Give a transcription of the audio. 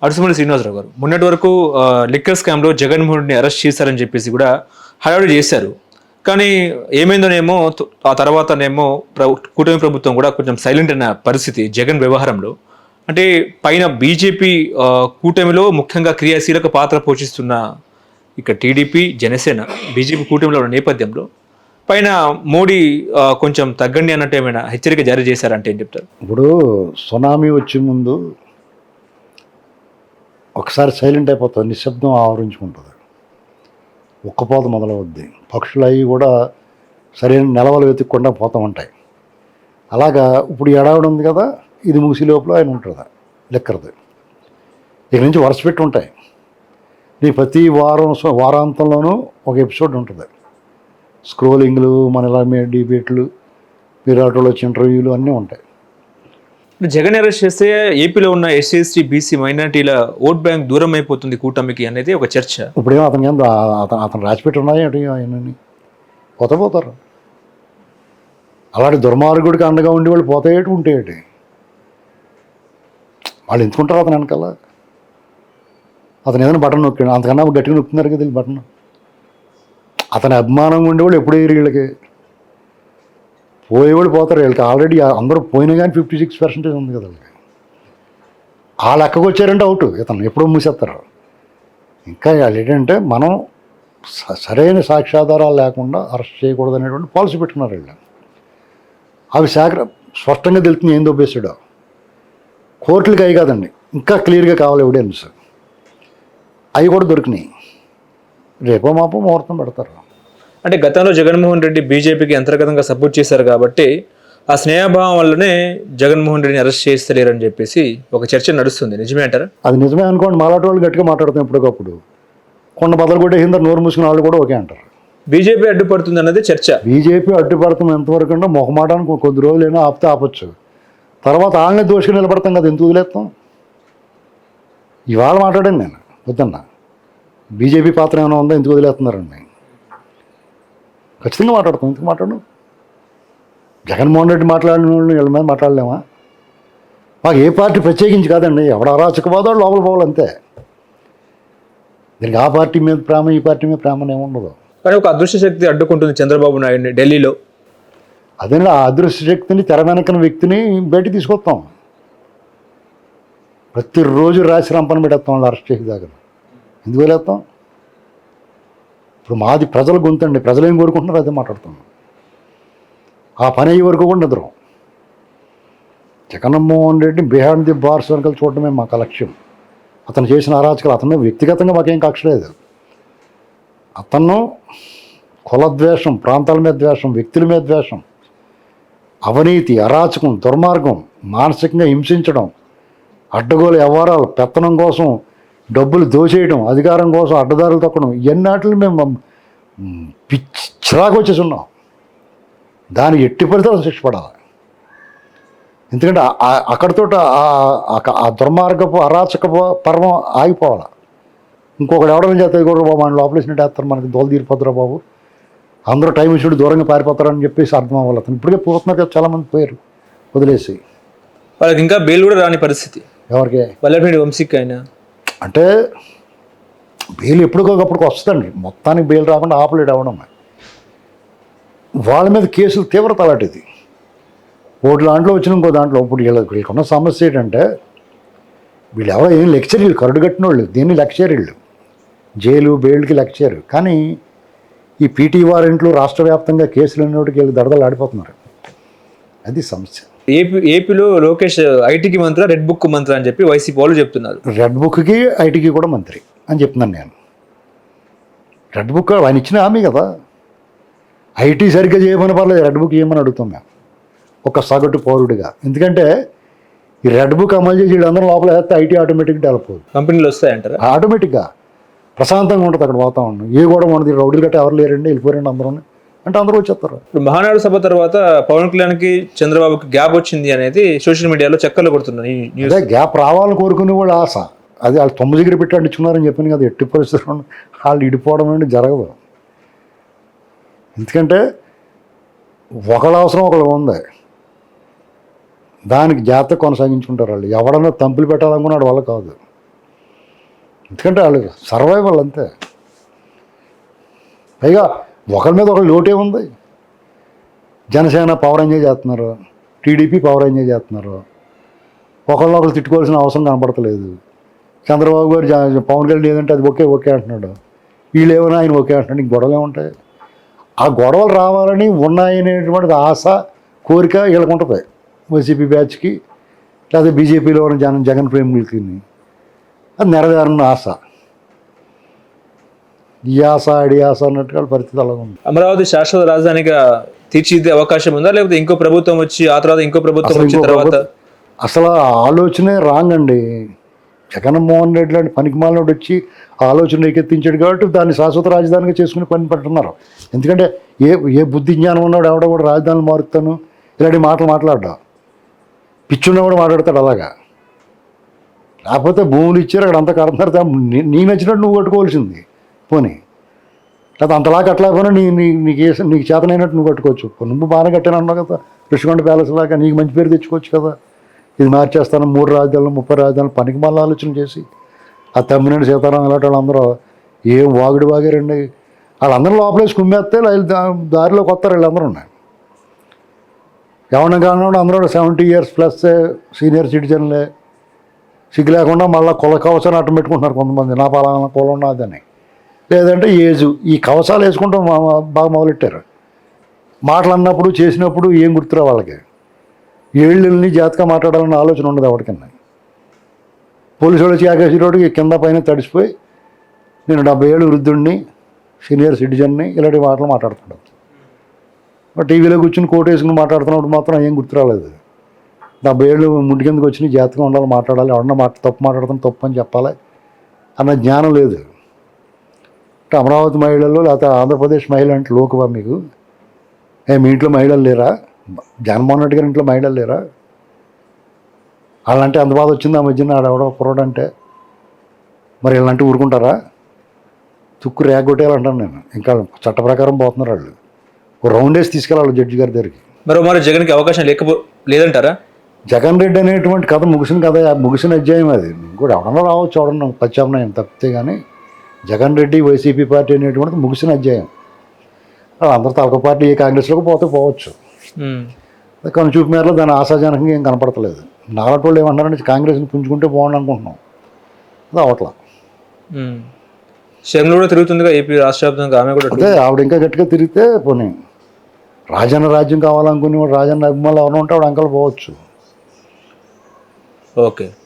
అడుసుమల్లి శ్రీనివాసరావు గారు మొన్నటి వరకు లిక్కర్ స్కామ్లో జగన్మోహన్ రెడ్డిని అరెస్ట్ చేశారని చెప్పేసి కూడా హడావిడి చేశారు. కానీ ఏమైందోనేమో ఆ తర్వాతనేమో కూటమి ప్రభుత్వం కూడా కొంచెం సైలెంట్ అయిన పరిస్థితి జగన్ వ్యవహారంలో. అంటే పైన బీజేపీ కూటమిలో ముఖ్యంగా క్రియాశీలక పాత్ర పోషిస్తున్న ఇక టీడీపీ జనసేన బీజేపీ కూటమిలో ఉన్న నేపథ్యంలో పైన మోడీ కొంచెం తగ్గండి అన్నట్టు ఏమైనా హెచ్చరిక జారీ చేశారంటే ఏం చెప్తారు? ఇప్పుడు సునామీ వచ్చే ముందు ఒకసారి సైలెంట్ అయిపోతుంది, నిశ్శబ్దం ఆవరించుకుంటుంది, ఉక్కపోత మొదలవుద్ది, పక్షులు అవి కూడా సరైన నిలవలు వెతుక్కుండా పోతూ ఉంటాయి. అలాగా ఇప్పుడు ఎడావిడ ఉంది కదా, ఇది ముగిసి లోపల ఆయన ఉంటుంది లెక్కరది. ఇక నుంచి వరుస పెట్టి ఉంటాయి. నీ ప్రతి వారాంతంలోనూ ఒక ఎపిసోడ్ ఉంటుంది. స్క్రోలింగ్లు, మన ఇలా డిబేట్లు, విరాటలో వచ్చే ఇంటర్వ్యూలు అన్నీ ఉంటాయి. జగన్ అరెస్ట్ చేస్తే ఏపీలో ఉన్న ఎస్సీ ఎస్టీ బీసీ మైనార్టీల ఓట్ బ్యాంక్ దూరం అయిపోతుంది కూటమికి అనేది ఒక చర్చ. ఇప్పుడేమో అతను రాసిపెట్టి ఉన్నాయి ఆయనని పోతారు. అలాంటి దుర్మార్గుడికి అండగా ఉండి వాళ్ళు పోతాయేటి ఉంటేటి వాళ్ళు ఎంచుకుంటారు అతను వెనకాల. అతను ఏదైనా బటన్ నొక్కాడు, అంతకన్నా గట్టిగా నొక్కుతున్నారు కదా బటన్. అతని అభిమానంగా ఉండేవాళ్ళు ఎప్పుడు వేయరు వీళ్ళకి. పోయేవాళ్ళు పోతారు. వీళ్ళకి ఆల్రెడీ అందరూ పోయినా కానీ 56% ఉంది కదా వాళ్ళకి. ఆ లెక్కకు వచ్చారంటే అవుట్, ఇతను ఎప్పుడో మూసేస్తారు. ఇంకా ఏంటంటే మనం సరైన సాక్ష్యాధారాలు లేకుండా అరెస్ట్ చేయకూడదు అనేటువంటి పాలసీ పెట్టుకున్నారు వీళ్ళు. అవి స్పష్టంగా తెలుస్తుంది ఏం దొబ్బేసాడో. కోర్టులకి అవి కాదండి, ఇంకా క్లియర్గా కావాలి ఎవిడెన్స్. అవి కూడా దొరికినాయి. రేపో మాపో ముహూర్తం పెడతారు. అంటే గతంలో జగన్మోహన్ రెడ్డి బీజేపీకి అంతర్గతంగా సపోర్ట్ చేశారు కాబట్టి ఆ స్నేహభావం వల్లనే జగన్మోహన్ రెడ్డిని అరెస్ట్ చేస్తలేరని చెప్పేసి ఒక చర్చ నడుస్తుంది. నిజమే అంటారా? అది నిజమే అనుకోండి. మాలాంటి వాళ్ళు గట్టిగా మాట్లాడుతాం ఎప్పటికప్పుడు. కొండ బదులు కొట్టే హిందరు నోరు మూసుకున్న వాళ్ళు కూడా ఓకే అంటారు. బీజేపీ అడ్డుపడుతుంది అన్నది చర్చ. బీజేపీ అడ్డుపడుతుంది ఎంతవరకు అంటే మొహమాటానికి కొద్ది రోజులైనా ఆపితే ఆపచ్చు. తర్వాత వాళ్ళని దోషులు నిలబడతాం కదా, ఎందుకు వదిలేస్తాం? ఇవాళ మాట్లాడాను నేను వద్దన్నా. బీజేపీ పాత్ర ఏమైనా ఉందా, ఎందుకు వదిలేస్తున్నారండి? ఖచ్చితంగా మాట్లాడతాం. ఎందుకు మాట్లాడు? జగన్మోహన్ రెడ్డి మాట్లాడిన వాళ్ళు వీళ్ళ మీద మాట్లాడలేమా? మాకు ఏ పార్టీ ప్రత్యేకించి కాదండి, ఎవడ అరాచకవాదో లోపల పోవాలి అంతే. దీనికి ఆ పార్టీ మీద ప్రేమ, ఈ పార్టీ మీద ప్రేమ ఏముండదు. కానీ ఒక అదృశ్య శక్తి అడ్డుకుంటుంది చంద్రబాబు నాయుడిని ఢిల్లీలో. అదే ఆ అదృశ్య శక్తిని, తెర వెనకన వ్యక్తిని బయటికి తీసుకొస్తాం. ప్రతిరోజు రాసి రంపన పెట్టేస్తాం వాళ్ళు అరెస్ట్ చేసి దాకా. ఎందుకు వెళ్ళేస్తాం? ఇప్పుడు మాది ప్రజల గొంతండి, ప్రజలు ఏం కోరుకుంటున్నారో అదే మాట్లాడుతున్నాం. ఆ పని అయ్యే వరకు కూడా నిద్రం. Jaganmohan Reddy behind the bars వెనకాల చూడటమే మాకు లక్ష్యం. అతను చేసిన అరాచకాలు, అతను వ్యక్తిగతంగా మాకేం కక్ష లేదు. అతను కులద్వేషం, ప్రాంతాల మీద ద్వేషం, వ్యక్తుల మీద ద్వేషం, అవినీతి, అరాచకం, దుర్మార్గం, మానసికంగా హింసించడం, అడ్డగోలు వ్యవహారాలు, పెత్తనం కోసం డబ్బులు దోచేయడం, అధికారం కోసం అడ్డదారులు తొక్కడం, ఇవన్నిటిని మేము చిరాకు వచ్చేసి ఉన్నాం. దానికి ఎట్టి పరిస్థితుల్లో శిక్ష పడాలి. ఎందుకంటే అక్కడితో ఆ దుర్మార్గపు అరాచకపు పర్వం ఆగిపోవాలి. ఇంకొకటి ఎవడని చేస్తే కూడా బాబు మన లోపలేసినట్టు వేస్తారు, మనకి దోలు తీరిపోతారా బాబు, అందరూ టైం ఇచ్చుడు దూరంగా పారిపోతారని చెప్పేసి అర్థం అవ్వాలి. అతను ఇప్పటికే పోతున్నారు కదా, చాలామంది పోయారు వదిలేసి. వాళ్ళకి ఇంకా బెయిల్ కూడా రాని పరిస్థితి. ఎవరికి? వల్లభనేని వంశీకి. అయినా అంటే బెయిల్ ఎప్పటికొకప్పుడు వస్తుందండి, మొత్తానికి బెయిల్ రాకుండా ఆపలేడు అవ్వడం. వాళ్ళ మీద కేసులు తీవ్రత అలాంటిది. ఒకటి దాంట్లో వచ్చిన ఇంకో దాంట్లో. ఇప్పుడు వీళ్ళకున్న సమస్య ఏంటంటే వీళ్ళు ఎవరో ఏం లెక్చర్, వీళ్ళు కరుడు కట్టిన వాళ్ళు, దీన్ని లెక్చర్, వీళ్ళు జైలు బెయిల్కి లెక్చర్. కానీ ఈ పీటీ వారెంట్లు రాష్ట్ర వ్యాప్తంగా కేసులు అన్నోటికి వీళ్ళు దడదలు ఆడిపోతున్నారు. అది సమస్య. ఏపీలో లోకేష్ ఐటీకి మంత్రి, రెడ్ బుక్ మంత్రి అని చెప్పి వైసీపీ వాళ్ళు చెప్తున్నారు. రెడ్ బుక్కి ఐటీకి కూడా మంత్రి అని చెప్తున్నాను నేను. రెడ్ బుక్ ఆయన ఇచ్చిన హామీ కదా. ఐటీ సరిగ్గా చేయమని పర్లేదు, రెడ్ బుక్ చేయమని అడుగుతాం మేము ఒక సగటు పౌరుడిగా. ఎందుకంటే ఈ రెడ్ బుక్ అమలు చేసి వీళ్ళందరూ లోపల వేస్తే ఐటీ ఆటోమేటిక్గా డెవలప్ అవుతుంది. కంపెనీలు వస్తాయంటారా? ఆటోమేటిక్గా ప్రశాంతంగా ఉంటుంది అక్కడ వాతావరణం. ఏ కూడా ఉండదు, రౌడీలు గట్ట ఎవరు లేరండి, వెళ్ళిపోరండి అందరూ అంటే అందరూ వచ్చేస్తారు. ఇప్పుడు మహానాడు సభ తర్వాత పవన్ కళ్యాణ్కి చంద్రబాబుకి గ్యాప్ వచ్చింది అనేది సోషల్ మీడియాలో చక్కర్లు కొడుతున్నారు. అదే గ్యాప్ రావాలని కోరుకునే వాళ్ళు ఆశ. అది వాళ్ళు 9 దగ్గర పెట్టి అంటించుకున్నారని చెప్పాను కదా. ఎట్టి పరిస్థితుల్లో వాళ్ళు ఇడిపోవడం అనేది జరగదు. ఎందుకంటే ఒకళ్ళ అవసరం ఒకళ్ళు ఉంది, దానికి జాగ్రత్త కొనసాగించుకుంటారు వాళ్ళు. ఎవడన్నా తంపులు పెట్టాలనుకున్నాడు వాళ్ళ కాదు. ఎందుకంటే వాళ్ళు సర్వైవల్ అంతే. పైగా ఒకరి మీద ఒకరు లోటే ఉంది. జనసేన పవర్ ఎంజాయ్ చేస్తున్నారు, టీడీపీ పవర్ ఎంజాయ్ చేస్తున్నారు. ఒకరినొకరు తిట్టుకోవాల్సిన అవసరం కనపడతలేదు. చంద్రబాబు గారు పవన్ కళ్యాణ్ ఏదంటే అది ఓకే అంటున్నాడు, వీళ్ళు ఏమైనా ఆయన ఓకే అంటున్నాడు. ఇంక గొడవలు ఏముంటాయి? ఆ గొడవలు రావాలని ఉన్నాయనేటువంటిది ఆశ, కోరిక వీళ్ళకు ఉంటుంది. వైసీపీ బ్యాచ్కి లేదా బీజేపీలో ఉన్న జగన్ ప్రేమికులకి అది నెరవేరని ఆశ. ఈ ఆశ అడి ఆశ అన్నట్టుగా పరిస్థితి అలాగ ఉంది. అమరావతి శాశ్వత రాజధానిగా తీర్చిదిద్దే అవకాశం ఉందా, లేకపోతే ఇంకో ప్రభుత్వం వచ్చి ఆ తర్వాత ఇంకో ప్రభుత్వం వచ్చిన తర్వాత? అసలు ఆ ఆలోచనే రాంగ్ అండి. జగన్మోహన్ రెడ్డి లాంటి పనికిమాలినోడు వచ్చి ఆలోచన రేకెత్తించాడు కాబట్టి దాన్ని శాశ్వత రాజధానిగా చేసుకుని పని పెట్టున్నారు. ఎందుకంటే ఏ బుద్ధి జ్ఞానం ఉన్నాడు ఎవడో కూడా రాజధానులు మారుతాను ఇలాంటి మాటలు మాట్లాడ్డా. పిచ్చున్న కూడా మాట్లాడతాడు అలాగా. లేకపోతే భూములు ఇచ్చారు అక్కడ అంతా కడుతున్నారు, నీ నచ్చినట్టు నువ్వు కట్టుకోవాల్సింది పోనీ. లేదా అంతలా కట్టలేకపోయినా నీకు చేతనైనట్టు నువ్వు కట్టుకోవచ్చు. నువ్వు బాగానే కట్టాను అన్నావు కదా, ఋషికొండ ప్యాలెస్ లాగా నీకు మంచి పేరు తెచ్చుకోవచ్చు కదా. ఇది మార్చేస్తాను 3 రాజధానులు 30 రాజధానులు పనికి మళ్ళీ ఆలోచన చేసి ఆ తమ్మినేని సీతారాం ఇలాంటి వాళ్ళందరూ ఏం వాగుడు వాగారండి. వాళ్ళందరూ లోపలేసి కుమ్మేస్తే దారిలోకి వస్తారు వీళ్ళందరూ ఉన్నాయి. ఎవరిని కానివాడు అందరూ 70 years ప్లస్ సీనియర్ సిటిజన్లే. సిగ్గు లేకుండా మళ్ళీ కుల కవసాన్ని అట్టం పెట్టుకుంటున్నారు కొంతమంది, నా పలానా కులం ఉన్నదని. లేదంటే ఏజు ఈ కవసాలు వేసుకుంటాం బాగా మొదలెట్టారు. మాటలు అన్నప్పుడు చేసినప్పుడు ఏం గుర్తురా వాళ్ళకి. ఏళ్ళని జాతగా మాట్లాడాలన్న ఆలోచన ఉండదు ఎవరికన్నా. పోలీసు వాళ్ళు వచ్చి ఆకాశరోడికి కింద పైన తడిసిపోయి నేను 70 ఏళ్ళు వృద్ధుడిని, సీనియర్ సిటిజన్ని ఇలాంటి మాటలు మాట్లాడుతున్నాడు. టీవీలో కూర్చుని కోటు వేసుకుని మాట్లాడుతున్నప్పుడు మాత్రం ఏం గుర్తురాలేదు. 70 ఏళ్ళు ముందు కిందకి వచ్చి జాతకం ఉండాలి, మాట్లాడాలి, ఎవరన్నా తప్పు మాట్లాడుతున్నా తప్పు అని చెప్పాలి అన్న జ్ఞానం లేదు. అమరావతి మహిళలు లేకపోతే ఆంధ్రప్రదేశ్ మహిళ అంటే లోకువా మీకు? మీ ఇంట్లో మహిళలు లేరా? జగన్మోహన్ రెడ్డి గారి ఇంట్లో మహిళలు లేరా? వాళ్ళంటే అంత బాధ వచ్చింది ఆ మధ్యన ఆడెవడో కుర్రోడు అంటే. మరి వీళ్ళంటే ఊరుకుంటారా? తుక్కు రేగొట్టేయాలంటాను నేను. ఇంకా చట్ట ప్రకారం పోతున్నారు వాళ్ళు. ఓ రౌండ్ వేసి తీసుకెళ్ళాలి జడ్జి గారి దగ్గరికి. మరి జగన్కి అవకాశం లేదంటారా? జగన్ రెడ్డి అనేటువంటి కథ ముగిసిన కథ, ముగిసిన అధ్యాయం అది. కూడా ఎవడన్నా రావచ్చు, ఎవడన్నా ప్రత్యామ్నాయం తప్పితే కానీ జగన్ రెడ్డి వైసీపీ పార్టీ అనేటువంటిది ముగిసిన అధ్యాయం. అందరూ తలక పార్టీ ఏ కాంగ్రెస్లోకి పోవచ్చు. కానీ చూపు మేరలో దాని ఆశాజనకంగా ఏం కనపడతలేదు. నాలుగు వాళ్ళు ఏమంటారంటే కాంగ్రెస్ని పుంజుకుంటే బాగుండు అనుకుంటున్నాం, అది అవట్లా. శర్మిల కూడా తిరుగుతుందిగా ఏపీ రాష్ట్ర వ్యాప్తంగా, ఆమె కూడా. అదే ఆవిడ ఇంకా గట్టిగా తిరిగితే పోనీ రాజన్న రాజ్యం కావాలనుకుని రాజన్న అభిమానులు ఎవరైనా ఉంటే ఆవిడ అంకలు పోవచ్చు. ఓకే.